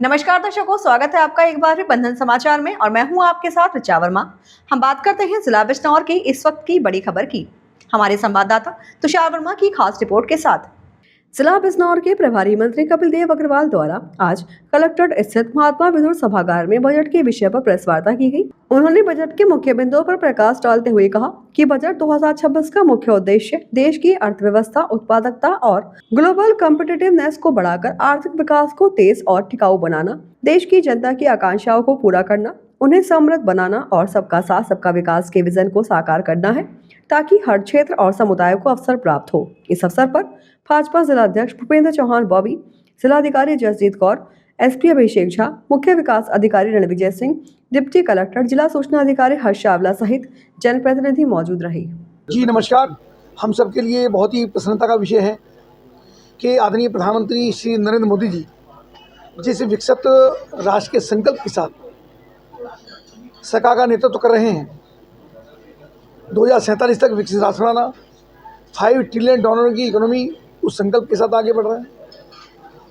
नमस्कार दर्शकों, स्वागत है आपका एक बार फिर बंधन समाचार में और मैं हूं आपके साथ ऋचा वर्मा। हम बात करते हैं जिला बिजनौर की इस वक्त की बड़ी खबर की। हमारे संवाददाता तुषार वर्मा की खास रिपोर्ट के साथ। जिला बिजनौर के प्रभारी मंत्री कपिल देव अग्रवाल द्वारा आज कलेक्ट्रेट स्थित महात्मा विदुर सभागार में बजट के विषय पर प्रेस वार्ता की गई। उन्होंने बजट के मुख्य बिंदुओं पर प्रकाश डालते हुए कहा कि बजट 2026 का मुख्य उद्देश्य देश की अर्थव्यवस्था, उत्पादकता और ग्लोबल कॉम्पिटिटिवनेस को बढ़ाकर आर्थिक विकास को तेज और टिकाऊ बनाना, देश की जनता की आकांक्षाओं को पूरा करना, उन्हें समृद्ध बनाना और सबका साथ सबका विकास के विजन को साकार करना है ताकि हर क्षेत्र और समुदाय को अवसर प्राप्त हो। इस अवसर पर भाजपा जिला अध्यक्ष भूपेंद्र चौहान बॉबी, जिलाधिकारी जसजीत कौर, एसपी अभिषेक झा, मुख्य विकास अधिकारी रणविजय सिंह, डिप्टी कलेक्टर, जिला सूचना अधिकारी हर्ष चावला सहित जनप्रतिनिधि मौजूद रहे। जी नमस्कार। हम सबके लिए बहुत ही प्रसन्नता का विषय है कि आदरणीय प्रधानमंत्री श्री नरेंद्र मोदी जी जिस विकसित राष्ट्र के संकल्प के साथ सरकार का नेतृत्व कर रहे हैं, 2047 तक विकसित राष्ट्र बनाना, $5 ट्रिलियन की इकोनॉमी, उस संकल्प के साथ आगे बढ़ रहे हैं।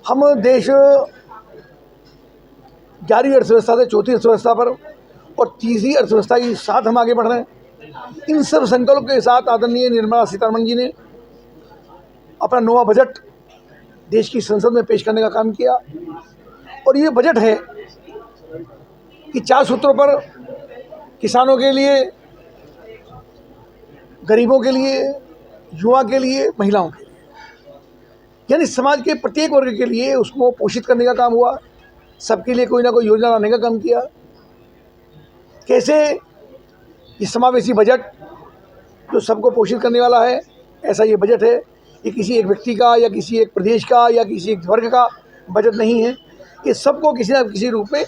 हम देश 11वीं अर्थव्यवस्था से 4थी अर्थव्यवस्था पर और 3री अर्थव्यवस्था के साथ हम आगे बढ़ रहे हैं। इन सब संकल्प के साथ आदरणीय निर्मला सीतारमण जी ने अपना नया बजट देश की संसद में पेश करने का काम किया और ये बजट है कि 4 सूत्रों पर किसानों के लिए, गरीबों के लिए, युवा के लिए, महिलाओं के लिए, यानी समाज के प्रत्येक वर्ग के लिए उसको पोषित करने का काम हुआ। सबके लिए कोई ना कोई योजना लाने का काम किया। कैसे ये समावेशी बजट जो सबको पोषित करने वाला है, ऐसा ये बजट है। ये किसी एक व्यक्ति का या किसी एक प्रदेश का या किसी एक वर्ग का बजट नहीं है। ये सबको किसी न किसी रूप में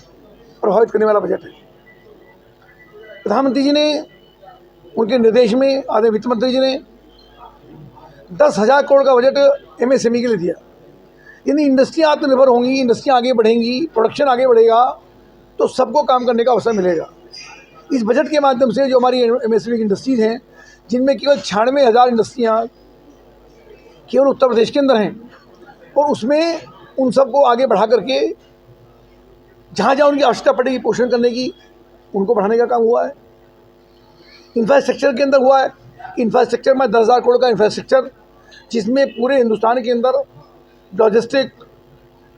प्रभावित करने वाला बजट है। प्रधानमंत्री जी ने उनके निर्देश में आदरणीय वित्त मंत्री जी ने 10,000 करोड़ का बजट एमएसएमई के लिए दिया। यानी इंडस्ट्रियाँ आत्मनिर्भर होंगी, इंडस्ट्रियाँ आगे बढ़ेंगी, प्रोडक्शन आगे बढ़ेगा तो सबको काम करने का अवसर मिलेगा। इस बजट के माध्यम से जो हमारी एमएसएमई की इंडस्ट्रीज़ हैं, जिनमें केवल 96,000 इंडस्ट्रियाँ केवल उत्तर प्रदेश के अंदर हैं, और उसमें उन सबको आगे बढ़ा करके जहाँ जहाँ उनकी आवश्यकता पड़ेगी पोषण करने की, उनको बढ़ाने का काम हुआ है। इंफ्रास्ट्रक्चर के अंदर हुआ है। इंफ्रास्ट्रक्चर में 10,000 करोड़ का इंफ्रास्ट्रक्चर, जिसमें पूरे हिंदुस्तान के अंदर लॉजिस्टिक,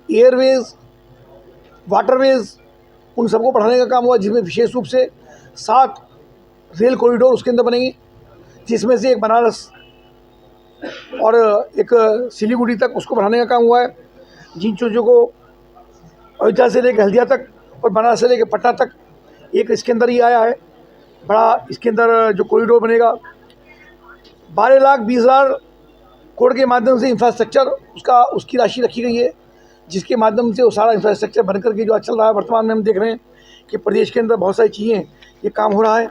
एयरवेज, वाटरवेज, उन सबको बढ़ाने का काम हुआ, जिसमें विशेष रूप से 7 रेल कॉरिडोर उसके अंदर बनेंगे, जिसमें से एक बनारस और एक सिलीगुड़ी तक उसको बढ़ाने का काम हुआ है। जिन चीज़ों को अयोध्या से लेकर हल्दिया तक और बनारस से लेकर पटना तक एक इसके अंदर ही आया है बड़ा। इसके अंदर जो कॉरिडोर बनेगा 12,20,000 करोड़ के माध्यम से इंफ्रास्ट्रक्चर उसकी राशि रखी गई है, जिसके माध्यम से वो सारा इंफ्रास्ट्रक्चर बन करके जो चल रहा है। वर्तमान में हम देख रहे हैं कि प्रदेश के अंदर बहुत सारी चीज़ें ये काम हो रहा है।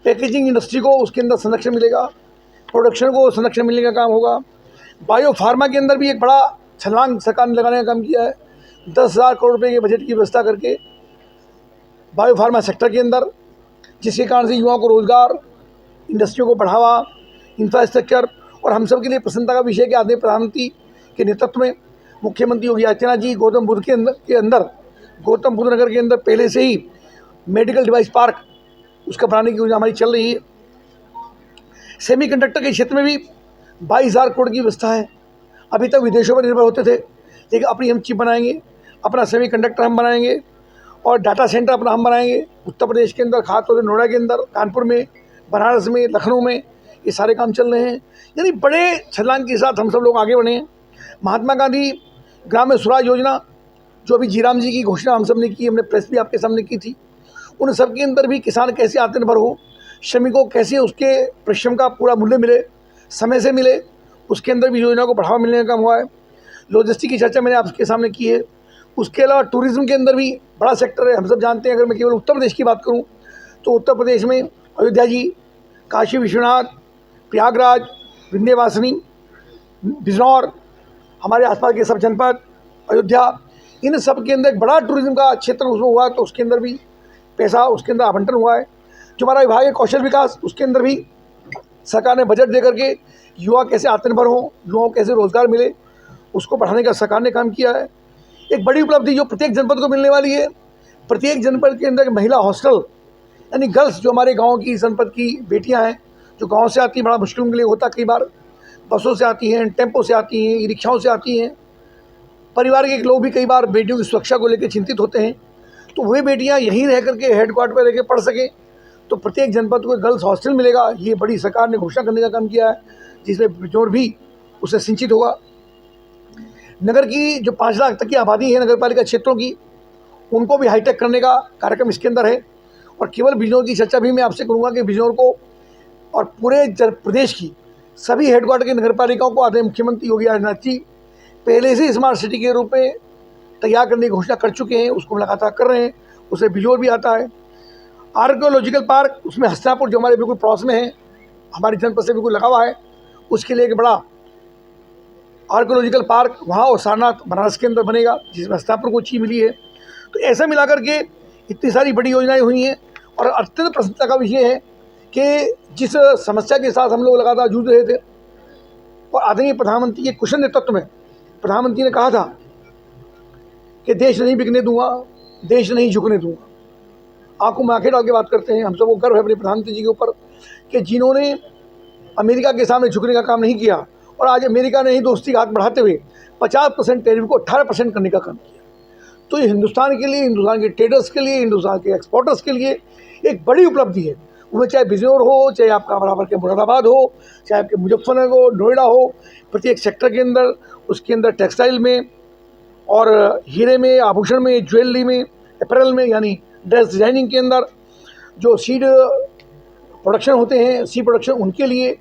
पैकेजिंग इंडस्ट्री को उसके अंदर संरक्षण मिलेगा, प्रोडक्शन को संरक्षण मिलने का काम होगा। बायो फार्मा के अंदर भी एक बड़ा छलांग सरकार ने लगाने का काम किया है। 10,000 करोड़ रुपये के बजट की व्यवस्था करके बायो फार्मा सेक्टर के अंदर, जिसके कारण से युवाओं को रोजगार, इंडस्ट्रियों को बढ़ावा, इंफ्रास्ट्रक्चर, और हम सब के लिए प्रसन्नता का विषय कि आदरणीय प्रधानमंत्री के नेतृत्व में मुख्यमंत्री योगी आदित्यनाथ जी गौतम बुद्ध नगर के अंदर पहले से ही मेडिकल डिवाइस पार्क उसका बनाने की योजना हमारी चल रही है। सेमीकंडक्टर के क्षेत्र में भी 22,000 करोड़ की व्यवस्था है। अभी तक विदेशों पर निर्भर होते थे, लेकिन अपनी हम चिप बनाएंगे, अपना सेमीकंडक्टर हम बनाएंगे और डाटा सेंटर अपना हम बनाएंगे। उत्तर प्रदेश के अंदर, खासतौर से नोएडा के अंदर, कानपुर में, बनारस में, लखनऊ में ये सारे काम चल रहे हैं। यानी बड़े छलांग के साथ हम सब लोग आगे बढ़े हैं। महात्मा गांधी ग्राम स्वराज योजना, जो अभी जीराम जी की घोषणा हम सब ने की, हमने प्रेस भी आपके सामने की थी, उन सब के अंदर भी किसान कैसे आत्मनिर्भर हो, श्रमिकों कैसे उसके परिश्रम का पूरा मूल्य मिले, समय से मिले, उसके अंदर भी योजना को बढ़ावा मिलने का काम हुआ है। लॉजिस्टिक की चर्चा मैंने आपके सामने की है। उसके अलावा टूरिज़्म के अंदर भी बड़ा सेक्टर है। हम सब जानते हैं, अगर मैं केवल उत्तर प्रदेश की बात करूं तो उत्तर प्रदेश में अयोध्या जी, काशी विश्वनाथ, प्रयागराज, विंध्यवासिनी, बिजनौर, हमारे आसपास के सब जनपद, अयोध्या, इन सब के अंदर एक बड़ा टूरिज़्म का क्षेत्र उसमें हुआ, तो उसके अंदर भी पैसा उसके अंदर आवंटन हुआ है। जो हमारा विभाग है कौशल विकास, उसके अंदर भी सरकार ने बजट दे करके युवा कैसे आत्मनिर्भर हों, युवाओं को कैसे रोज़गार मिले, उसको बढ़ाने का सरकार ने काम किया है। एक बड़ी उपलब्धि जो प्रत्येक जनपद को मिलने वाली है। प्रत्येक जनपद के अंदर महिला हॉस्टल, यानी गर्ल्स जो हमारे गांव की जनपद की बेटियां हैं, जो गांव से आती हैं, बड़ा मुश्किल उनके लिए होता, कई बार बसों से आती हैं, टेम्पो से आती हैं, ई रिक्शाओं से आती हैं। परिवार के लोग भी कई बार बेटियों की सुरक्षा को लेकर चिंतित होते हैं, तो वे बेटियां यहीं रह करके हेडक्वार्टर पर रह के पढ़ सकें, तो प्रत्येक जनपद को गर्ल्स हॉस्टल मिलेगा। ये बड़ी सरकार ने घोषणा करने का काम किया है, जिसमें बिजनौर भी उससे सिंचित होगा। नगर की जो 5 लाख तक की आबादी है नगर पालिका क्षेत्रों की, उनको भी हाईटेक करने का कार्यक्रम इसके अंदर है। और केवल बिजनौर की चर्चा भी मैं आपसे करूँगा कि बिजनौर को और पूरे प्रदेश की सभी हेडक्वार्टर की नगर पालिकाओं को आदरणीय मुख्यमंत्री योगी आदित्यनाथ जी पहले से स्मार्ट सिटी के रूप में तैयार करने की घोषणा कर चुके हैं, उसको लगातार कर रहे हैं। उससे बिजनौर भी आता है। आर्कियोलॉजिकल पार्क, उसमें हस्तिनापुर जो हमारे बिल्कुल पड़ोस में है, हमारी जनपद से बिल्कुल लगा हुआ है, उसके लिए एक बड़ा आर्कियोलॉजिकल पार्क वहाँ और सारनाथ बनारस के अंदर बनेगा, जिसमें हस्तिनापुर को चीज मिली है। तो ऐसा मिलाकर के इतनी सारी बड़ी योजनाएं हुई हैं। और अत्यंत प्रसन्नता का विषय है कि जिस समस्या के साथ हम लोग लगातार जूझ रहे थे, और आदरणीय प्रधानमंत्री के कुशल नेतृत्व में प्रधानमंत्री ने कहा था कि देश नहीं बिकने दूंगा, देश नहीं झुकने दूंगा। आंखों में आंखें डाल के बात करते हैं। हम सबको गर्व है अपने प्रधानमंत्री जी के ऊपर कि जिन्होंने अमेरिका के सामने झुकने का काम नहीं किया, और आज अमेरिका ने ही दोस्ती का हाथ बढ़ाते हुए 50% टैरिफ को 18% करने का काम किया। तो ये हिंदुस्तान के लिए, हिंदुस्तान के ट्रेडर्स के लिए, हिंदुस्तान के एक्सपोर्टर्स के लिए एक बड़ी उपलब्धि है। उसमें चाहे बिजनौर हो, चाहे आपका बराबर के मुरादाबाद हो, चाहे आपके मुजफ्फरनगर हो, नोएडा हो, प्रत्येक सेक्टर के अंदर, उसके अंदर टेक्सटाइल में और हीरे में, आभूषण में, ज्वेलरी में, अपैरल में, यानी ड्रेस डिजाइनिंग के अंदर जो सीड प्रोडक्शन होते हैं, सी प्रोडक्शन, उनके लिए,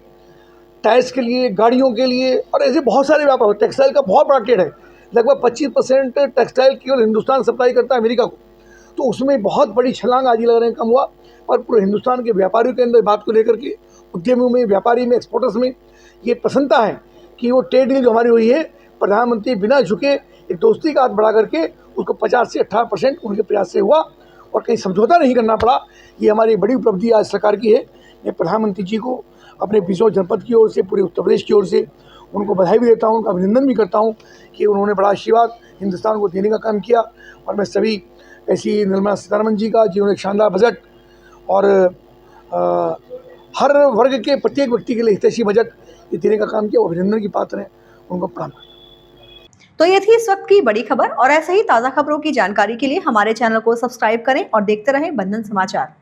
टायर्स के लिए, गाड़ियों के लिए, और ऐसे बहुत सारे व्यापार। टेक्सटाइल का बहुत बड़ा ट्रेड है। लगभग 25% टेक्सटाइल केवल हिंदुस्तान सप्लाई करता है अमेरिका को। तो उसमें बहुत बड़ी छलांग आज ही लग रहे हैं, कम हुआ। और पूरे हिंदुस्तान के व्यापारियों के अंदर बात को लेकर के, उद्यमियों में, व्यापारी में, एक्सपोर्टर्स में ये प्रसन्नता है कि वो ट्रेड डील जो हमारी हुई है, प्रधानमंत्री बिना झुके एक दोस्ती का हाथ बढ़ा करके उसको 50 से 18% उनके प्रयास से हुआ, और कहीं समझौता नहीं करना पड़ा। ये हमारी बड़ी उपलब्धि आज सरकार की है। मैं प्रधानमंत्री जी को अपने बिजनौर जनपद की ओर से, पूरे उत्तर प्रदेश की ओर से उनको बधाई भी देता हूँ, उनका अभिनंदन भी करता हूँ कि उन्होंने बड़ा आशीर्वाद हिंदुस्तान को देने का काम किया। और मैं सभी ऐसी निर्मला सीतारमण जी का, जिन्होंने एक शानदार बजट और हर वर्ग के प्रत्येक व्यक्ति के लिए हितैषी बजट ये देने का काम किया, अभिनंदन की पात्र हैं, उनको प्रणाम। तो ये थी इस वक्त की बड़ी खबर, और ऐसे ही ताज़ा खबरों की जानकारी के लिए हमारे चैनल को सब्सक्राइब करें और देखते रहें बंधन समाचार।